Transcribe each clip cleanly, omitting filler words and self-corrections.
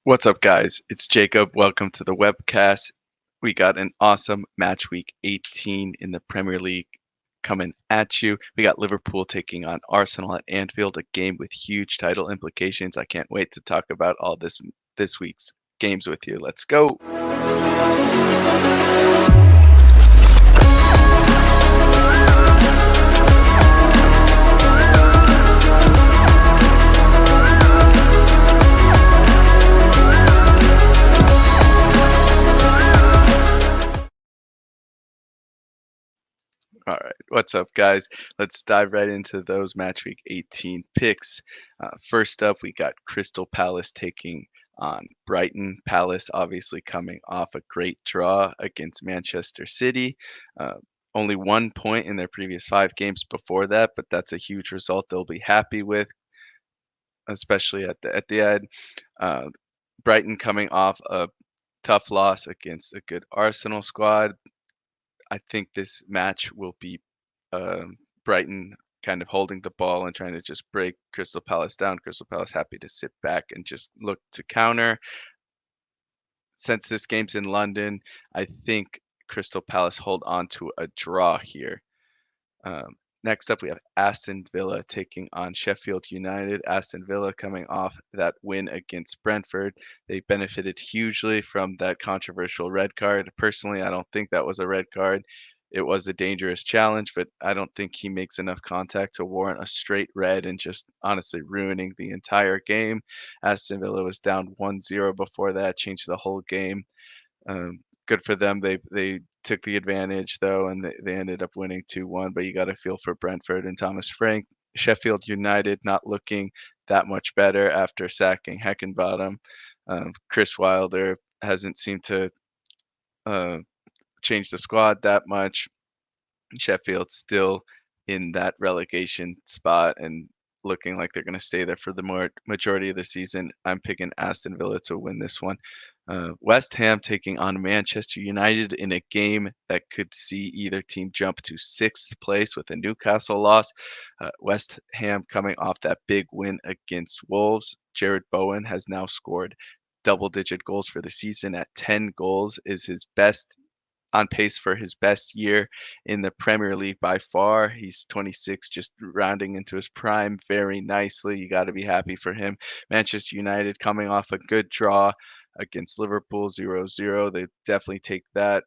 What's up, guys? It's Jacob. Welcome to the webcast. We got an awesome match week 18 in the Premier League coming at you. We got Liverpool taking on Arsenal at Anfield, a game with huge title implications. I can't wait to talk about all this week's games with you. Let's go. All right, what's up, guys? Let's dive right into those match week 18 picks. First up, we got Crystal Palace taking on Brighton. Palace obviously coming off a great draw against Manchester City. Uh, Only 1 point in their previous 5 games before that, but that's a huge result they'll be happy with, especially at the end. Uh, Brighton coming off a tough loss against a good Arsenal squad. I think this match will be Brighton kind of holding the ball and trying to just break Crystal Palace down. Crystal Palace happy to sit back and just look to counter. Since this game's in London, I think Crystal Palace hold on to a draw here. Um, Next up, we have Aston Villa taking on Sheffield United. Aston Villa coming off that win against Brentford. They benefited hugely from that controversial red card. Personally, I don't think that was a red card. It was a dangerous challenge, but I don't think he makes enough contact to warrant a straight red and just honestly ruining the entire game. Aston Villa was down 1-0 before that, changed the whole game. Good for them. They took the advantage though, and they ended up winning 2-1. But you got to feel for Brentford and Thomas Frank. Sheffield United not looking that much better after sacking Heckenbottom. Chris Wilder hasn't seemed to uh, change the squad that much. Sheffield still in that relegation spot and looking like they're going to stay there for the majority of the season. I'm picking Aston Villa to win this one. West Ham taking on Manchester United in a game that could see either team jump to sixth place with a Newcastle loss. West Ham coming off that big win against Wolves. Jared Bowen has now scored double-digit goals for the season at 10 goals, is his best on pace for his best year in the Premier League by far. He's 26, just rounding into his prime very nicely. You got to be happy for him. Manchester United coming off a good draw against Liverpool 0-0. They definitely take that.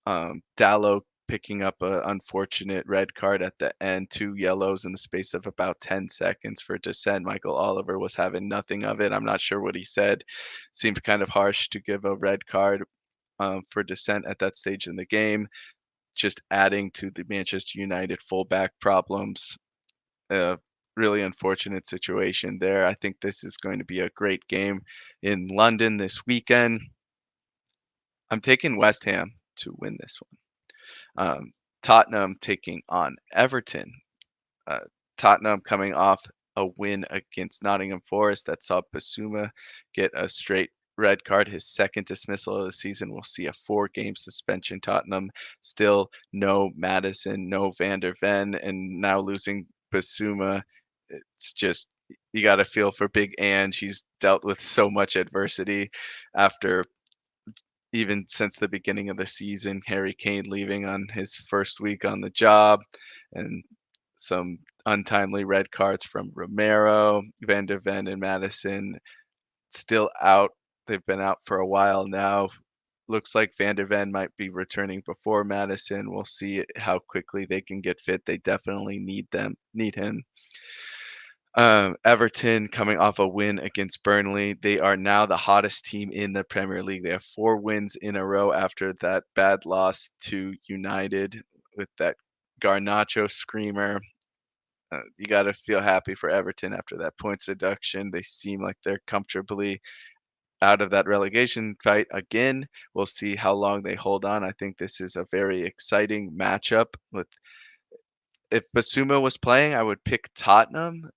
Dallo picking up an unfortunate red card at the end, 2 yellows in the space of about 10 seconds for dissent. Michael Oliver was having nothing of it. I'm not sure what he said. Seemed kind of harsh to give a red card for dissent at that stage in the game, just adding to the Manchester United fullback problems. Uh, really unfortunate situation there. I think this is going to be a great game in London this weekend. I'm taking West Ham to win this one. Tottenham taking on Everton. Uh, Tottenham coming off a win against Nottingham Forest that saw Basuma get a straight red card, his second dismissal of the season. We'll see a 4-game suspension. Tottenham still no Madison, no Van der Ven, and now losing Basuma. It's just you got to feel for Big Ange. He's dealt with so much adversity after even since the beginning of the season. Harry Kane leaving on his first week on the job, and some untimely red cards from Romero, Van der Ven, and Madison still out. They've been out for a while now. Looks like Van der Ven might be returning before Madison. We'll see how quickly they can get fit. They definitely need him. Everton coming off a win against Burnley. They are now the hottest team in the Premier League. They have 4 wins in a row after that bad loss to United with that Garnacho screamer. You got to feel happy for Everton after that points deduction. They seem like they're comfortably out of that relegation fight again. We'll see how long they hold on. I think this is a very exciting matchup. If Basuma was playing, I would pick Tottenham.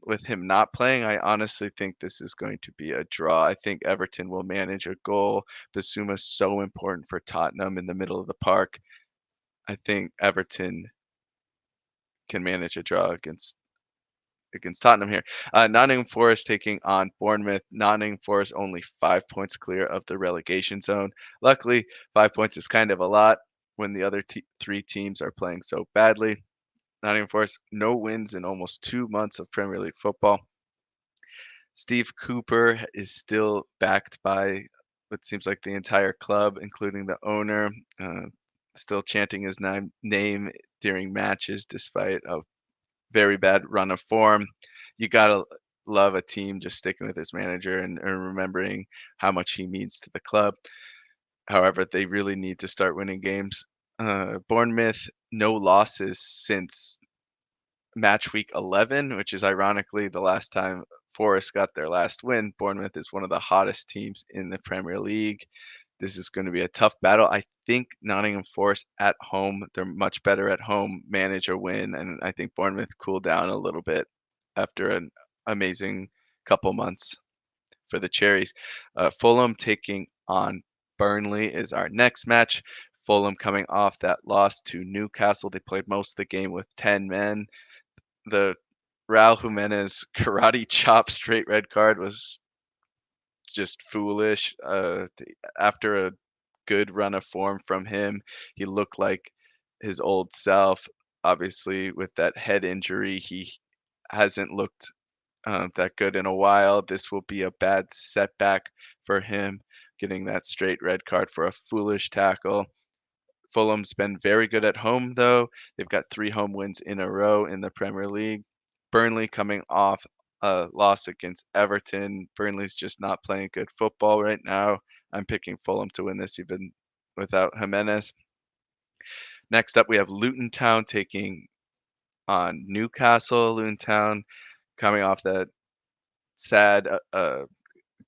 With him not playing, I honestly think this is going to be a draw. I think Everton will manage a goal. Basuma's so important for Tottenham in the middle of the park. I think Everton can manage a draw against Tottenham here. Nottingham Forest taking on Bournemouth. Nottingham Forest only 5 points clear of the relegation zone. Luckily, 5 points is kind of a lot when the other three teams are playing so badly. Nottingham Forest, no wins in almost 2 months of Premier League football. Steve Cooper is still backed by what seems like the entire club, including the owner, uh, still chanting his name during matches despite a very bad run of form. You gotta love a team just sticking with his manager and remembering how much he means to the club. However, they really need to start winning games. Bournemouth, no losses since match week 11, which is ironically the last time Forest got their last win. Bournemouth is one of the hottest teams in the Premier League. This is going to be a tough battle. I think Nottingham Forest at home, they're much better at home, manage a win, and I think Bournemouth cool down a little bit after an amazing couple months for the Cherries. Fulham taking on Burnley is our next match. Fulham coming off that loss to Newcastle. They played most of the game with 10 men. The Raul Jimenez karate chop straight red card was just foolish. After a good run of form from him, he looked like his old self. Obviously, with that head injury, he hasn't looked that good in a while. This will be a bad setback for him, getting that straight red card for a foolish tackle. Fulham's been very good at home, though. They've got 3 home wins in a row in the Premier League. Burnley coming off a loss against Everton. Burnley's just not playing good football right now. I'm picking Fulham to win this even without Jimenez. Next up, we have Luton Town taking on Newcastle. Luton Town coming off that sad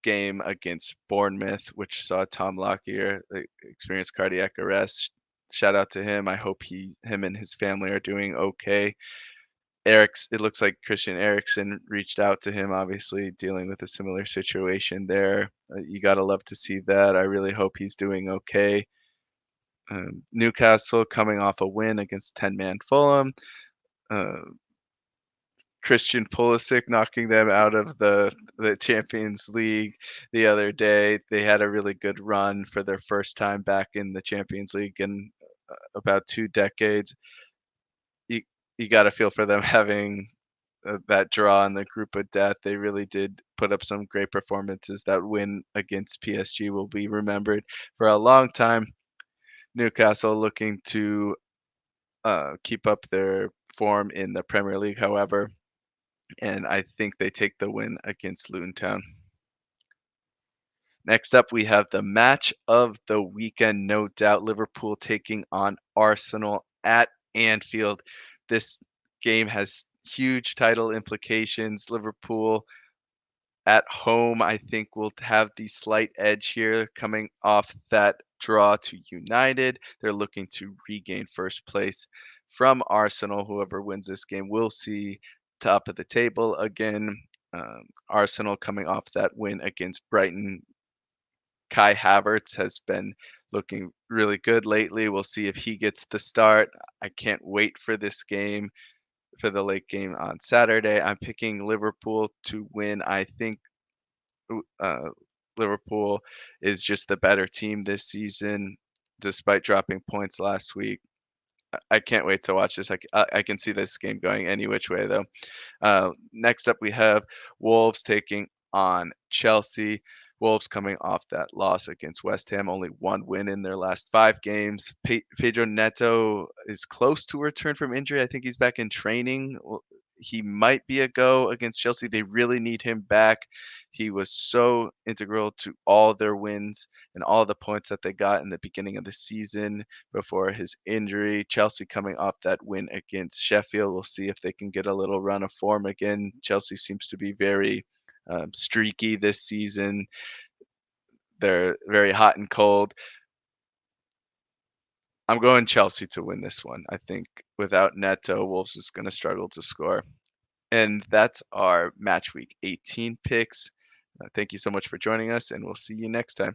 game against Bournemouth, which saw Tom Lockyer experience cardiac arrest. Shout out to him. I hope him and his family are doing okay. It looks like Christian Eriksen reached out to him, obviously dealing with a similar situation there. You gotta love to see that. I really hope he's doing okay. Newcastle coming off a win against 10-man Fulham. Uh, Christian Pulisic knocking them out of the Champions League the other day. They had a really good run for their first time back in the Champions League in about 2 decades. You you got to feel for them having that draw in the group of death. They really did put up some great performances. That win against PSG will be remembered for a long time. Newcastle looking to keep up their form in the Premier League, however, and I think they take the win against Luton Town. Next up, we have the match of the weekend, no doubt. Liverpool taking on Arsenal at Anfield. This game has huge title implications. Liverpool at home, I think, will have the slight edge here coming off that draw to United. They're looking to regain first place from Arsenal. Whoever wins this game will see top of the table again. Arsenal coming off that win against Brighton. Kai Havertz has been looking really good lately. We'll see if he gets the start. I can't wait for this game, for the late game on Saturday. I'm picking Liverpool to win. I think uh, Liverpool is just the better team this season, despite dropping points last week. I can't wait to watch this. I can see this game going any which way, though. Next up, we have Wolves taking on Chelsea. Wolves coming off that loss against West Ham, only 1 win in their last 5 games. Pedro Neto is close to return from injury. I think he's back in training. He might be a go against Chelsea. They really need him back. He was so integral to all their wins and all the points that they got in the beginning of the season before his injury. Chelsea coming off that win against Sheffield. We'll see if they can get a little run of form again. Chelsea seems to be very streaky this season. They're very hot and cold. I'm going Chelsea to win this one. I think without Neto, Wolves is going to struggle to score. And that's our match week 18 picks. Thank you so much for joining us, and we'll see you next time.